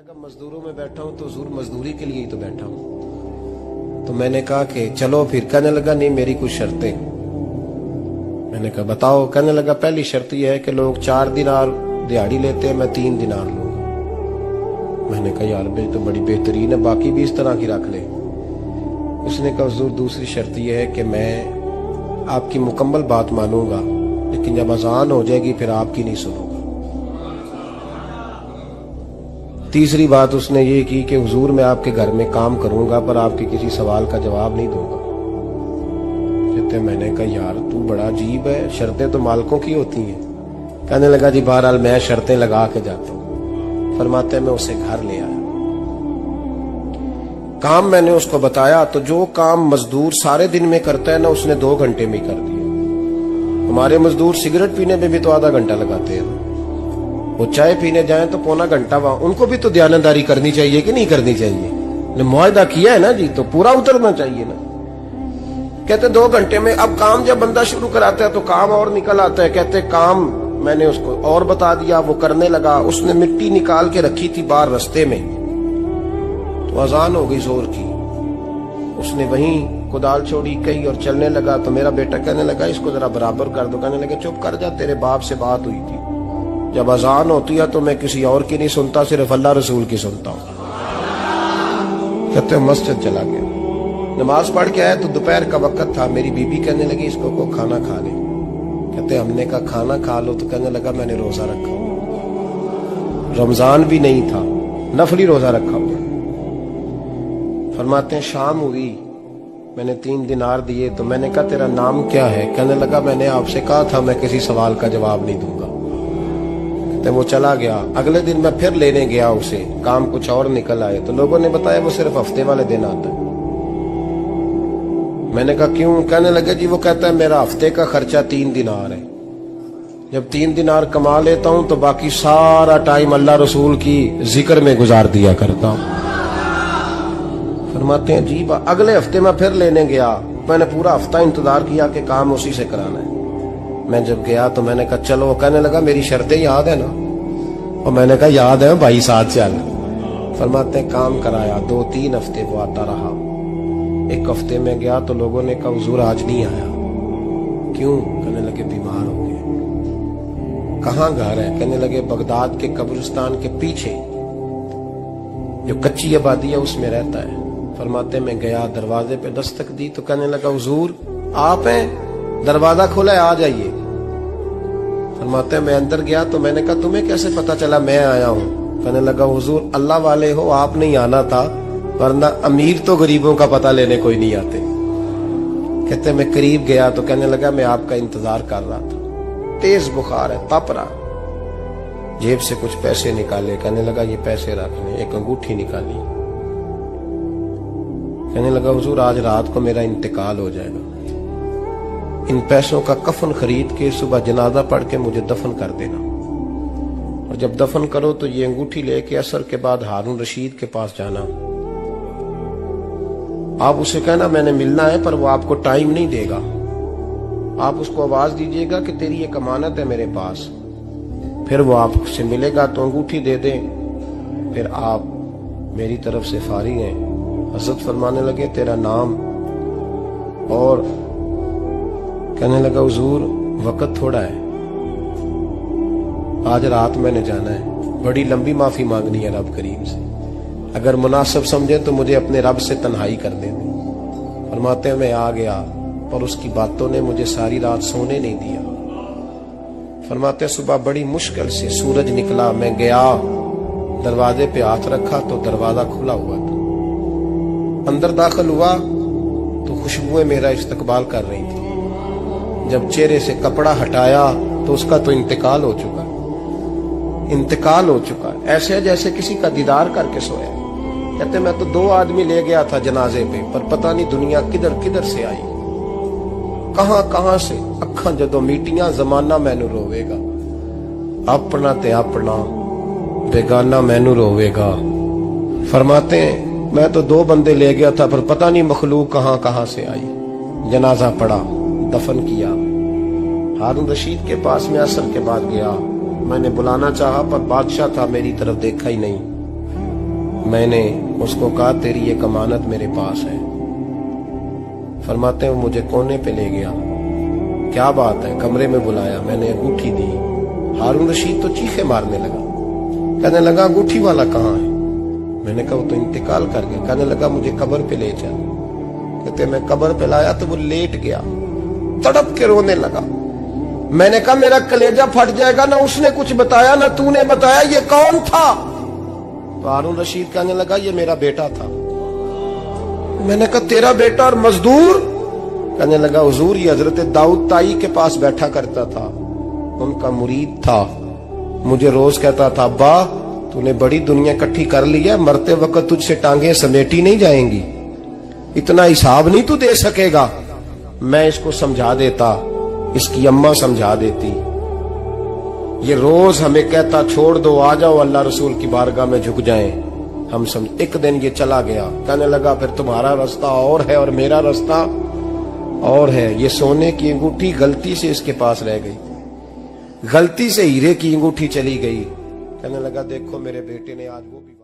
लगा मजदूरों में बैठा हूँ तो हुजूर मजदूरी के लिए ही तो बैठा हूँ। तो मैंने कहा कि चलो फिर। कहने लगा नहीं मेरी कुछ शर्तें। मैंने कहा बताओ। कहने लगा पहली शर्त यह है कि लोग 4 दिनार दिहाड़ी लेते हैं, मैं 3 दिनार लूंगा। मैंने कहा यार भाई तो बड़ी बेहतरीन है, बाकी भी इस तरह की रख ले। उसने कहा हुजूर दूसरी शर्त यह है कि मैं आपकी मुकम्मल बात मानूंगा, लेकिन जब अजान हो जाएगी फिर आपकी नहीं सुनूंगा। तीसरी बात उसने ये की कि हुजूर मैं आपके घर में काम करूंगा पर आपके किसी सवाल का जवाब नहीं दूंगा। कहते मैंने कहा यार तू बड़ा अजीब है, शर्तें तो मालिकों की होती हैं। कहने लगा जी बहरहाल मैं शर्तें लगा के जाता हूँ। फरमाते मैं उसे घर ले आया, काम मैंने उसको बताया तो जो काम मजदूर सारे दिन में करता है ना उसने 2 घंटे में कर दिया। हमारे मजदूर सिगरेट पीने में भी तो आधा घंटा लगाते हैं, वो चाय पीने जाएं तो पौना घंटा वहां। उनको भी तो दयानतदारी करनी चाहिए कि नहीं करनी चाहिए? ने मुआहदा किया है ना जी, तो पूरा उतरना चाहिए ना। कहते 2 घंटे में। अब काम जब बंदा शुरू कराता है तो काम और निकल आता है। कहते काम मैंने उसको और बता दिया, वो करने लगा। उसने मिट्टी निकाल के रखी थी बाहर रास्ते में, तो अजान हो गई जोर की। उसने वहीं कुदाल छोड़ी कही और चलने लगा। तो मेरा बेटा कहने लगा इसको जरा बराबर कर दो। कहने लगे चुप कर जा, तेरे बाप से बात हुई थी, जब अजान होती है तो मैं किसी और की नहीं सुनता, सिर्फ अल्लाह रसूल की सुनता हूँ। कहते मस्जिद चला गया, नमाज पढ़ के आया तो दोपहर का वक्त था। मेरी बीबी कहने लगी इसको को खाना खा ले। कहते हमने कहा खाना खा लो, तो कहने लगा मैंने रोजा रखा, रमजान भी नहीं था, नफली रोजा रखा हुआ। फरमाते हैं शाम हुई, मैंने 3 दिनार दिए। तो मैंने कहा तेरा नाम क्या है? कहने लगा मैंने आपसे कहा था मैं किसी सवाल का जवाब नहीं दूंगा। वो चला गया। अगले दिन मैं फिर लेने गया उसे, काम कुछ और निकल आए। तो लोगों ने बताया वो सिर्फ हफ्ते वाले दिन आता है। मैंने कहा क्यों? कहने लगे जी वो कहता है मेरा हफ्ते का खर्चा 3 दिनार है, जब 3 दिनार कमा लेता हूं तो बाकी सारा टाइम अल्लाह रसूल की जिक्र में गुजार दिया करता हूं। फरमाते हैं जी अगले हफ्ते मैं फिर लेने गया। मैंने पूरा हफ्ता इंतजार किया कि काम उसी से कराना है। मैं जब गया तो मैंने कहा चलो। कहने लगा मेरी शर्तें याद है ना? और मैंने कहा याद है भाई, साथ चल। फरमाते हैं काम कराया। 2-3 हफ्ते वो आता रहा। एक हफ्ते में गया तो लोगों ने कहा हुजूर आज नहीं आया। क्यों? कहने लगे बीमार हो गए। कहाँ घर है? कहने लगे बगदाद के कब्रिस्तान के पीछे जो कच्ची आबादी है उसमें रहता है। फरमाते मैं गया, दरवाजे पे दस्तक दी तो कहने लगा हुजूर आप हैं? दरवाजा खोला है, आ जाइए। फरमाते मैं अंदर गया तो मैंने कहा तुम्हें कैसे पता चला मैं आया हूँ? कहने लगा हुजूर अल्लाह वाले हो, आप नहीं आना था, वरना अमीर तो गरीबों का पता लेने कोई नहीं आते। कहते मैं करीब गया तो कहने लगा मैं आपका इंतजार कर रहा था, तेज बुखार है, तप रहा। जेब से कुछ पैसे निकाले, कहने लगा ये पैसे रख ले। एक अंगूठी निकाली, कहने लगा हुजूर आज रात को मेरा इंतकाल हो जाएगा, इन पैसों का कफन खरीद के सुबह जनाजा पढ़ के मुझे दफन कर देना, और जब दफन करो तो ये अंगूठी लेके असर के बाद हारून रशीद के पास जाना। आप उसे कहना मैंने मिलना है पर वो आपको टाइम नहीं देगा। आप उसको आवाज दीजिएगा कि तेरी एक अमानत है मेरे पास। फिर वो आपसे मिलेगा तो अंगूठी दे दे, फिर आप मेरी तरफ से फारिग हैं। हजरत फरमाने लगे तेरा नाम? और कहने लगा हुजूर वक्त थोड़ा है, आज रात मैंने जाना है, बड़ी लंबी माफी मांगनी है रब करीम से, अगर मुनासिब समझे तो मुझे अपने रब से तन्हाई कर दे। फरमाते हैं मैं आ गया पर उसकी बातों ने मुझे सारी रात सोने नहीं दिया। फरमाते हैं सुबह बड़ी मुश्किल से सूरज निकला, मैं गया दरवाजे पे हाथ रखा तो दरवाजा खुला हुआ था। अंदर दाखिल हुआ तो खुशबुएं मेरा इस्तकबाल कर रही थी। जब चेहरे से कपड़ा हटाया तो उसका तो इंतकाल हो चुका, इंतकाल हो चुका, ऐसे जैसे किसी का दीदार करके सोया। कहते मैं तो 2 आदमी ले गया था जनाजे पे, पर पता नहीं दुनिया किधर किधर से आई, कहां कहां से। अखा जदों मीटियां जमाना मैनू रोवेगा, अपना ते अपना बेगाना मैनू रोवेगा। फरमाते हैं मैं तो 2 बंदे ले गया था पर पता नहीं मखलूक कहां कहां से आई। जनाजा पड़ा, दफन किया। हारून रशीद के पास में असर के बाद गया, मैंने बुलाना चाहा पर बादशाह था, मेरी तरफ देखा ही नहीं। मैंने उसको कहा तेरी एक अमानत मेरे पास है। फरमाते हैं मुझे कोने पे ले गया, क्या बात है, कमरे में बुलाया, मैंने अंगूठी दी। हारून रशीद तो चीखे मारने लगा, कहने लगा अंगूठी वाला कहाँ है? मैंने कहा वो तो इंतकाल कर गया। कहने लगा मुझे कब्र पे ले चल। कहते मैं कब्र पे लाया तो वो लेट गया, तड़प के रोने लगा। मैंने कहा मेरा कलेजा फट जाएगा, ना उसने कुछ बताया ना तूने बताया, ये कौन था? तो हारून रशीद कहने लगा ये मेरा बेटा था। मैंने कहा तेरा बेटा और मजदूर? कहने लगा हुजूर ये हजरत दाऊद ताई के पास बैठा करता था, उनका मुरीद था, मुझे रोज कहता था अब्बा तूने बड़ी दुनिया इकट्ठी कर ली है, मरते वक्त तुझसे टांगे समेटी नहीं जाएंगी, इतना हिसाब नहीं तू दे सकेगा। मैं इसको समझा देता, इसकी अम्मा समझा देती। ये रोज हमें कहता छोड़ दो, आ जाओ अल्लाह रसूल की बारगाह में झुक जाएं। हम समझ। एक दिन ये चला गया, कहने लगा फिर तुम्हारा रास्ता और है और मेरा रास्ता और है। ये सोने की अंगूठी गलती से इसके पास रह गई, गलती से हीरे की अंगूठी चली गई। कहने लगा देखो मेरे बेटे ने आज वो भी